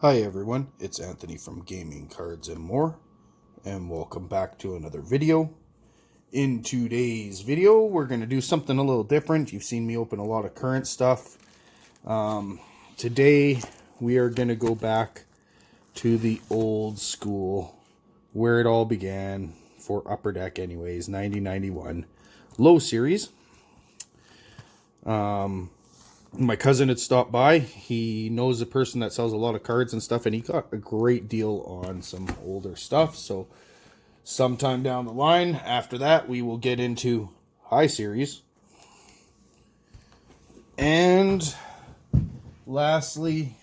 Hi everyone, it's Anthony from Gaming Cards and More, and welcome back to another video. In today's video, we're going to do something a little different. You've seen me open a lot of current stuff. Today, we are going to go back to the old school, where it all began, for Upper Deck anyways, 9091 Low Series. My cousin had stopped by. He knows a person that sells a lot of cards and stuff, and he got a great deal on some older stuff. So sometime down the line, after that, we will get into high series. And lastly,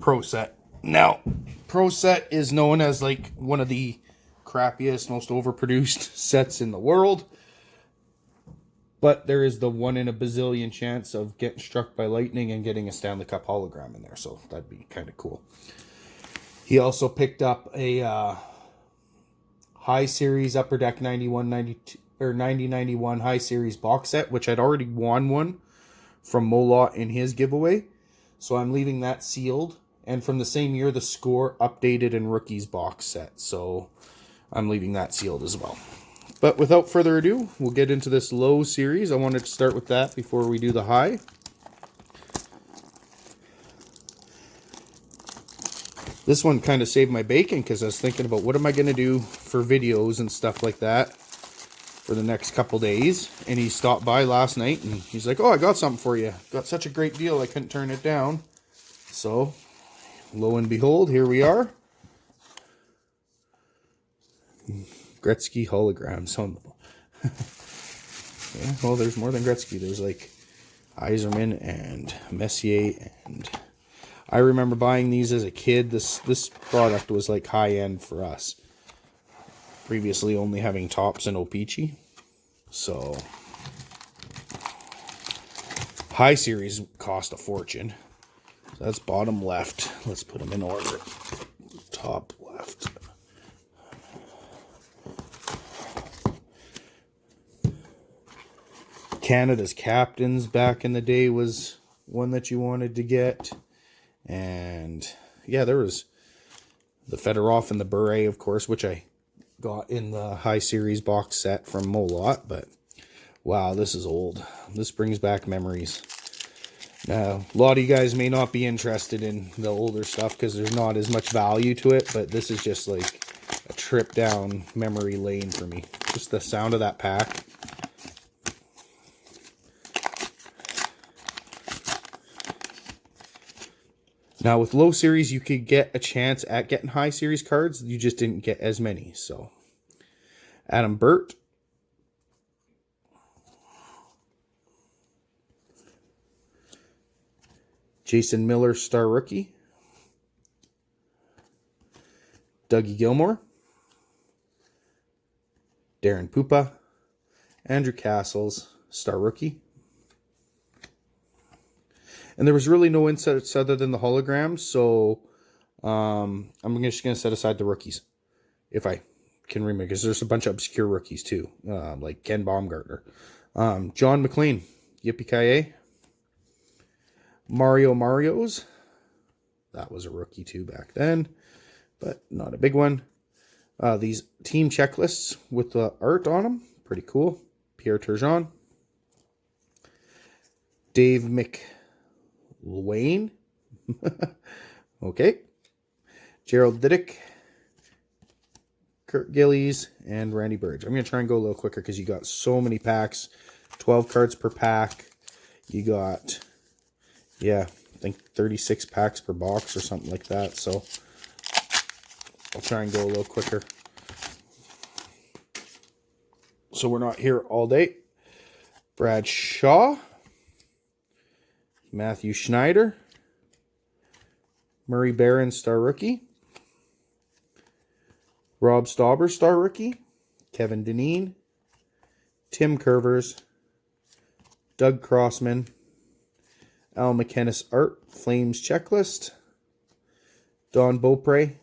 Pro Set. Now, Pro Set is known as like one of the crappiest, most overproduced sets in the world. But there is the 1 in a bazillion chance of getting struck by lightning and getting a Stanley Cup hologram in there. So that'd be kind of cool. He also picked up a high series Upper Deck 9091 high series box set, which I'd already won one from Molloy in his giveaway. So I'm leaving that sealed. And from the same year, the Score updated and rookies box set. So I'm leaving that sealed as well. But without further ado, we'll get into this low series. I wanted to start with that before we do the high. This one kind of saved my bacon because I was thinking about what am I going to do for videos and stuff like that for the next couple days. And he stopped by last night and he's like, oh, I got something for you. Got such a great deal, I couldn't turn it down. So, lo and behold, here we are. Gretzky holograms on them. Yeah, well, there's more than Gretzky. There's like Yzerman and Messier, and I remember buying these as a kid. This product was like high end for us. Previously, only having Topps and O-Pee-Chee. So high series cost a fortune. So that's bottom left. Let's put them in order. Top left. Canada's Captains back in the day was one that you wanted to get. And yeah, there was the Fedorov and the Bure, of course, which I got in the high series box set from Molloy. But wow, this is old. This brings back memories. Now, a lot of you guys may not be interested in the older stuff because there's not as much value to it, but this is just like a trip down memory lane for me. Just the sound of that pack. Now, with low series, you could get a chance at getting high series cards. You just didn't get as many. So, Adam Burt. Jason Miller, Star Rookie. Dougie Gilmore. Darren Pupa. Andrew Castles, Star Rookie. And there was really no insets other than the holograms, so I'm just going to set aside the rookies, if I can remember, because there's a bunch of obscure rookies too, like Ken Baumgartner. John McLean, Yippee-ki-yay. Mario Marios, that was a rookie too back then, but not a big one. These team checklists with the art on them, pretty cool. Pierre Turgeon. Dave McLean. Okay. Gerald Diddick. Kurt Gillies. And Randy Burge. I'm going to try and go a little quicker because you got so many packs. 12 cards per pack. You got, yeah, I think 36 packs per box or something like that. So I'll try and go a little quicker, so we're not here all day. Brad Shaw. Matthew Schneider. Murray Barron, Star Rookie. Rob Stauber, Star Rookie. Kevin Dineen. Tim Curvers. Doug Crossman. Al McKennis Art, Flames Checklist. Don Beaupre.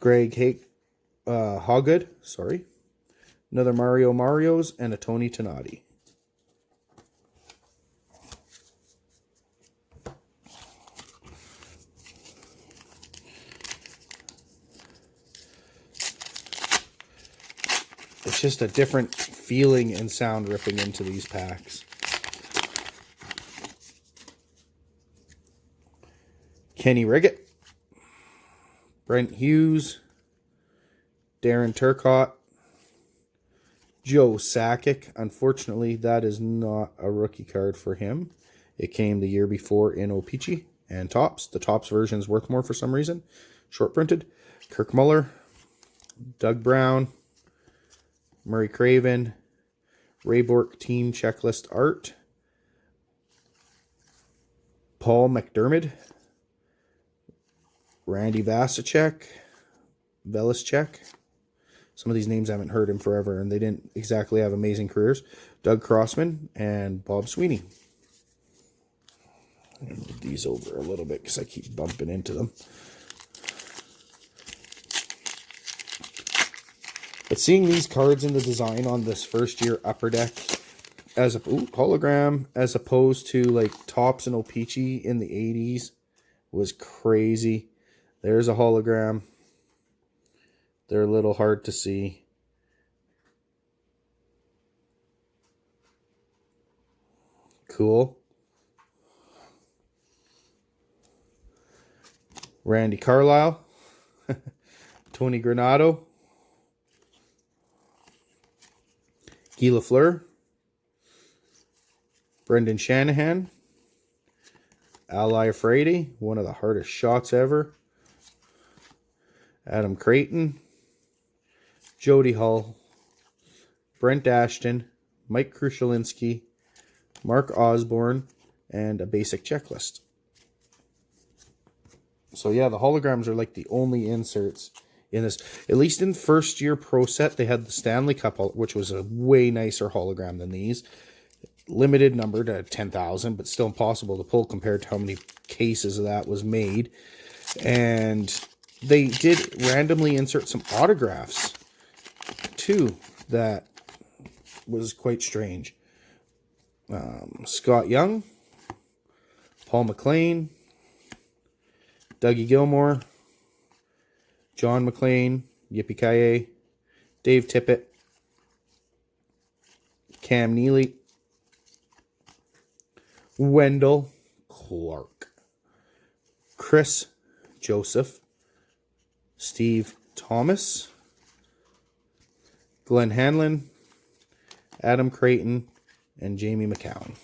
Greg Hoggood, sorry. Another Mario Marios and a Tony Tonati. just a different feeling and sound ripping into these packs. Kenny Riggett, Brent Hughes, Darren Turcotte, Joe Sakic. Unfortunately, that is not a rookie card for him. It came the year before in O-Pee-Chee and Topps. The Topps version is worth more for some reason. Short printed. Kirk Muller, Doug Brown, Murray Craven, Ray Bork Team Checklist Art, Paul McDermott, Randy Vasicek, Velischek. Some of these names I haven't heard in forever, and they didn't exactly have amazing careers. Doug Crossman and Bob Sweeney. I'm going to move these over a little bit because I keep bumping into them. But seeing these cards in the design on this first year Upper Deck as a hologram, as opposed to like Topps and O-Pee-Chee in the 80s, was crazy. There's a hologram. They're a little hard to see. Cool. Randy Carlisle. Tony Granado. Guy Lafleur. Brendan Shanahan. Ally Frady, one of the hardest shots ever. Adam Creighton. Jody Hull. Brent Ashton. Mike Krushelinski. Mark Osborne. And a basic checklist. So yeah, the holograms are like the only inserts in this. At least in first year Pro Set, they had the Stanley Cup, which was a way nicer hologram than these. Limited number to 10,000, but still impossible to pull compared to how many cases of that was made. And they did randomly insert some autographs too. That was quite strange. Scott Young, Paul McLean, Dougie Gilmore, John McLean, Yippee-ki-yay, Dave Tippett, Cam Neely, Wendell Clark, Chris Joseph, Steve Thomas, Glenn Hanlon, Adam Creighton, and Jamie McCown.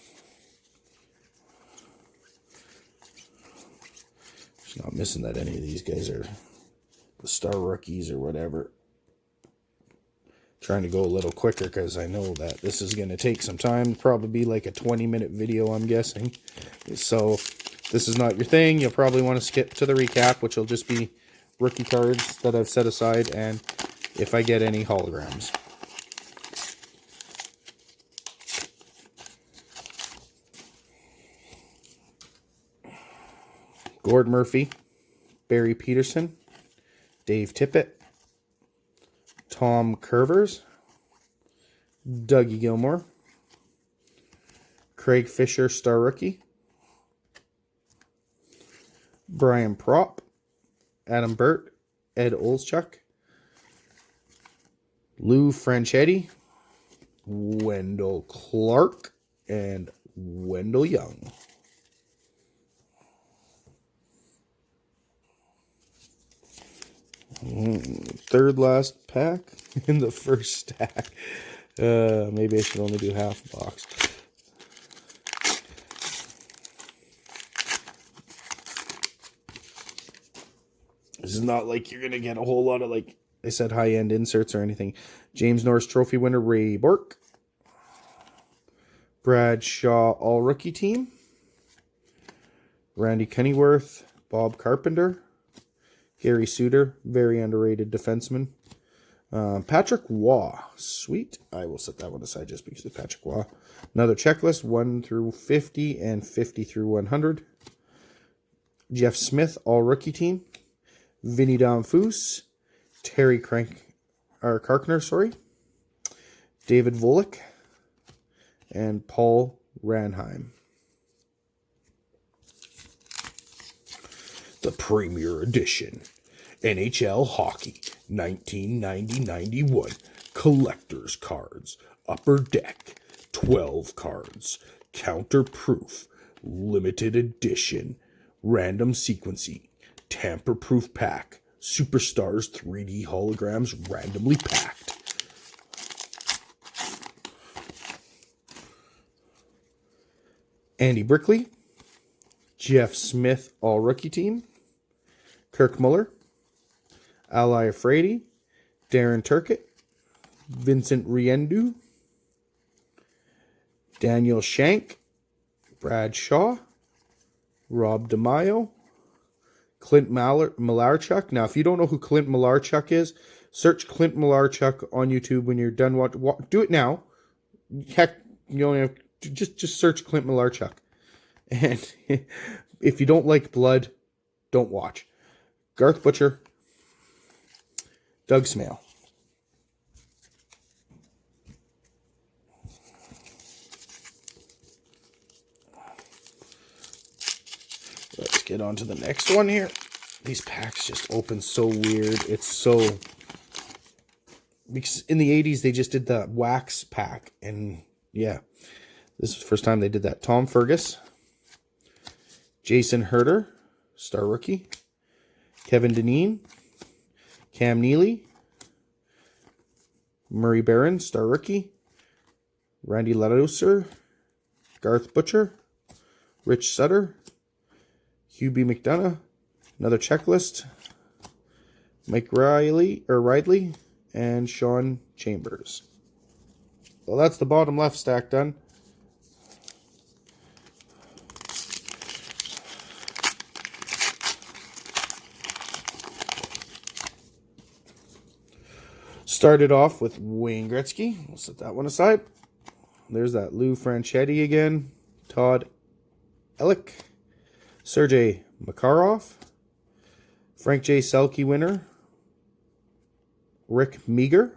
Just not missing that any of these guys are the star rookies or whatever. Trying to go a little quicker because I know that this is going to take some time. Probably be like a 20-minute video, I'm guessing. So if this is not your thing, you'll probably want to skip to the recap, which will just be rookie cards that I've set aside and if I get any holograms. Gord Murphy, Barry Peterson, Dave Tippett, Tom Curvers, Dougie Gilmore, Craig Fisher, star rookie, Brian Propp, Adam Burt, Ed Olszczuk, Lou Franchetti, Wendell Clark, and Wendell Young. Third last pack in the first stack. Maybe I should only do half a box. This is not like you're going to get a whole lot of, like I said, high-end inserts or anything. James Norris Trophy winner Ray Bork. Brad Shaw All-Rookie Team. Randy Kennyworth. Bob Carpenter. Gary Suter, very underrated defenseman. Patrick Waugh, sweet. I will set that one aside just because of Patrick Waugh. Another checklist, 1 through 50 and 50 through 100. Jeff Smith, all-rookie team. Vinny Donfus, Terry Karkner, David Volek, and Paul Ranheim. The Premier Edition, NHL Hockey, 1990-91, collector's cards, upper deck, 12 cards, counterproof, limited edition, random sequencing, tamper-proof pack, Superstars 3D holograms randomly packed. Andy Brickley, Jeff Smith, all rookie team, Kirk Muller, Ali Afraidy, Darren Turkett, Vincent Riendu, Daniel Shank, Brad Shaw, Rob DeMaio, Clint Malarchuk. Now, if you don't know who Clint Malarchuk is, search Clint Malarchuk on YouTube when you're done watching. Do it now. Heck, you only have to just search Clint Malarchuk. And if you don't like blood, don't watch. Garth Butcher, Doug Smale. Let's get on to the next one here. These packs just open so weird. It's so... Because in the 80s, they just did the wax pack. And yeah, this is the first time they did that. Tom Fergus. Jason Herter, star rookie. Kevin Deneen. Cam Neely. Murray Barron, star rookie. Randy Ladoser. Garth Butcher. Rich Sutter. Hubie McDonough. Another checklist. Mike Riley. And Sean Chambers. Well, that's the bottom left stack done. Started off with Wayne Gretzky. We'll set that one aside. There's that Lou Franchetti again. Todd Ellick. Sergei Makarov. Frank J. Selke winner. Rick Meager.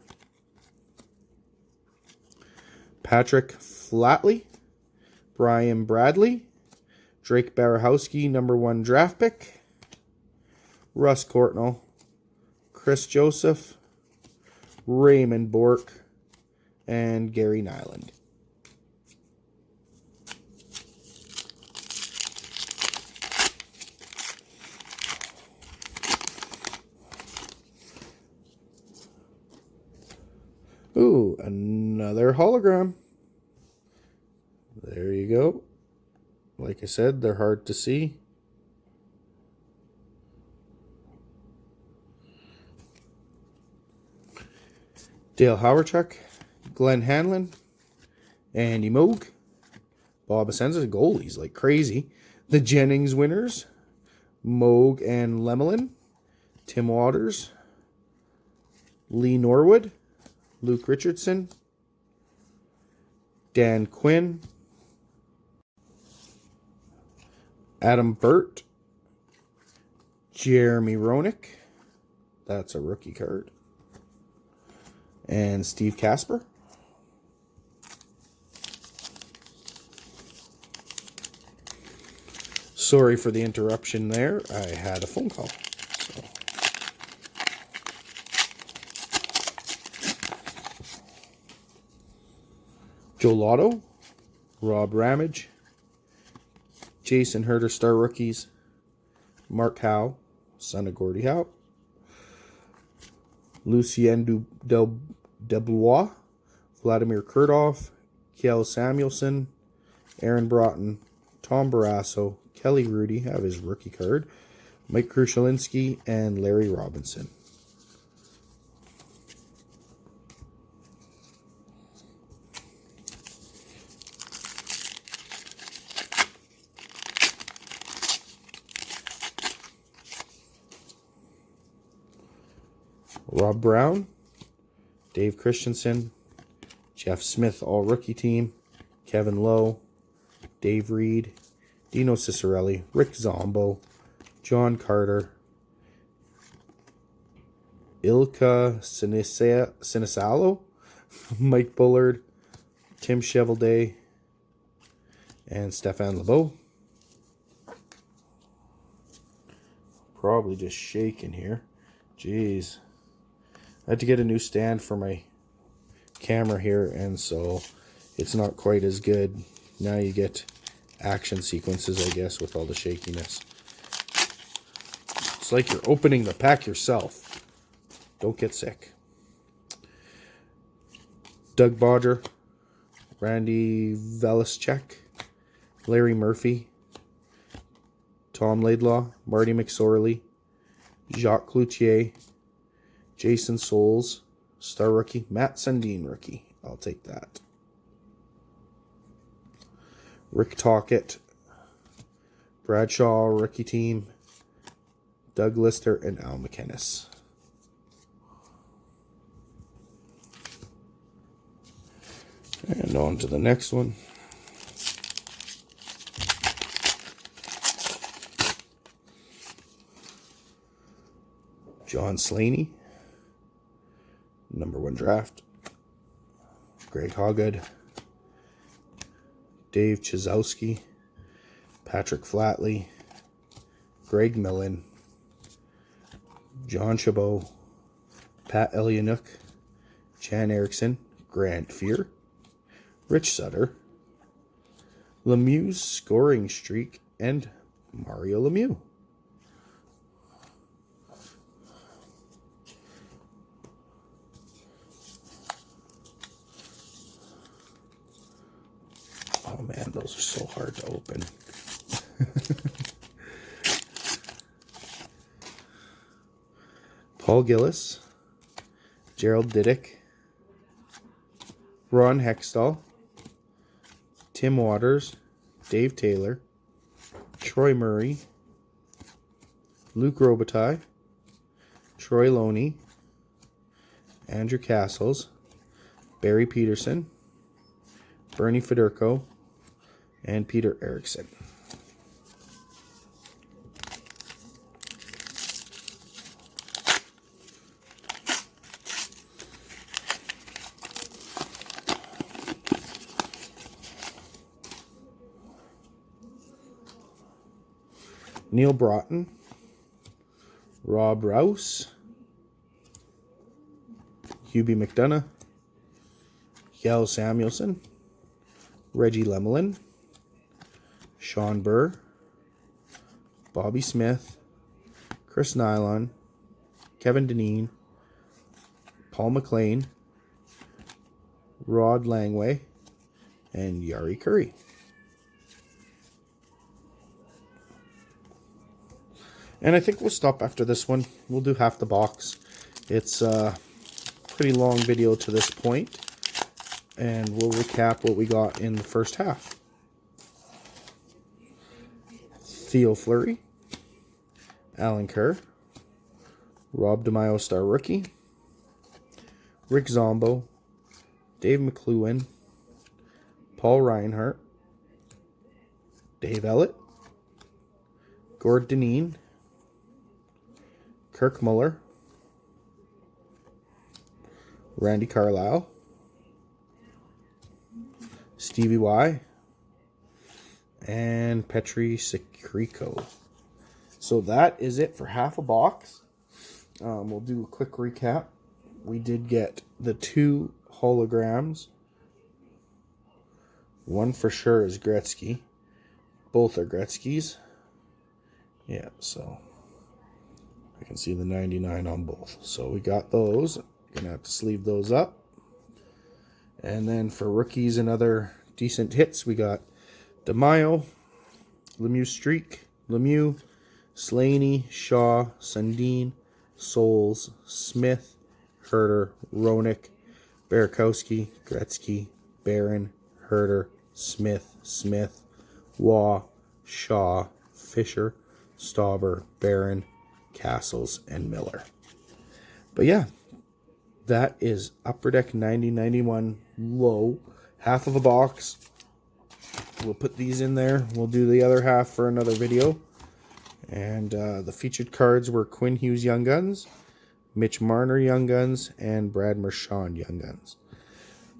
Patrick Flatley. Brian Bradley. Drake Barahowski, #1 draft pick. Russ Courtnall. Chris Joseph. Raymond Bork. And Gary Nyland. Ooh, another hologram. There you go. Like I said, they're hard to see. Dale Hawerchuk, Glenn Hanlon, Andy Moog, Bob Asenza, goalies like crazy. The Jennings winners, Moog and Lemelin, Tim Waters, Lee Norwood, Luke Richardson, Dan Quinn, Adam Burt, Jeremy Roenick, that's a rookie card, and Steve Casper. Sorry for the interruption there. I had a phone call. So. Joe Lotto, Rob Ramage, Jason Herter, star rookies, Mark Howe, son of Gordie Howe, Lucien Dubois, Vladimir Kurdoff, Kjell Samuelson, Aaron Broughton, Tom Barrasso, Kelly Rudy, have his rookie card, Mike Krushelinski, and Larry Robinson. Rob Brown, Dave Christensen, Jeff Smith, all rookie team, Kevin Lowe, Dave Reed, Dino Cicerelli, Rick Zombo, John Carter, Ilka Sinisalo, Mike Bullard, Tim Chevelday, and Stefan LeBeau. Probably just shaking here. Jeez. I had to get a new stand for my camera here, and so it's not quite as good. Now you get action sequences, I guess, with all the shakiness. It's like you're opening the pack yourself. Don't get sick. Doug Bodger, Randy Velischek, Larry Murphy, Tom Laidlaw, Marty McSorley, Jacques Cloutier, Jason Souls, star rookie, Matt Sundin rookie. I'll take that. Rick Tocchet, Bradshaw rookie team, Doug Lister, and Al McInnes. And on to the next one. John Slaney, #1 draft. Greg Hoggood, Dave Chizowski, Patrick Flatley, Greg Millen, John Chabot, Pat Elyanook, Jan Erickson, Grant Fear, Rich Sutter, Lemieux's scoring streak, and Mario Lemieux. Oh man, those are so hard to open. Paul Gillis, Gerald Diddick, Ron Hextall, Tim Waters, Dave Taylor, Troy Murray, Luke Robitaille, Troy Loney, Andrew Castles, Barry Peterson, Bernie Federko, and Peter Erickson. Neil Broughton, Rob Rouse, Hubie McDonough, Yell Samuelson, Reggie Lemelin, Sean Burr, Bobby Smith, Chris Nylon, Kevin Deneen, Paul McLean, Rod Langway, and Yari Curry. And I think we'll stop after this one. We'll do half the box. It's a pretty long video to this point. And we'll recap what we got in the first half. Theo Fleury, Alan Kerr, Rob DeMaio star rookie, Rick Zombo, Dave McLuhan, Paul Reinhardt, Dave Ellett, Gord Deneen, Kirk Muller, Randy Carlisle, Stevie Y, and Petri Sikriko. So that is it for half a box. We'll do a quick recap. We did get the 2 holograms. One for sure is Gretzky. Both are Gretzky's. Yeah, so I can see the 99 on both. So we got those. Gonna have to sleeve those up. And then for rookies and other decent hits, we got DeMaio, Lemieux Streak, Lemieux, Slaney, Shaw, Sundin, Souls, Smith, Herter, Roenick, Barakowski, Gretzky, Barron, Herter, Smith, Waugh, Shaw, Fisher, Stauber, Barron, Castles, and Miller. But yeah, that is Upper Deck 90-91 low. Half of a box. We'll put these in there. We'll do the other half for another video. And the featured cards were Quinn Hughes Young Guns, Mitch Marner Young Guns, and Brad Marchand Young Guns.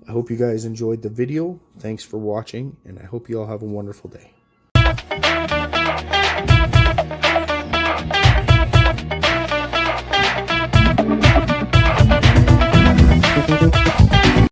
I hope you guys enjoyed the video. Thanks for watching, and I hope you all have a wonderful day.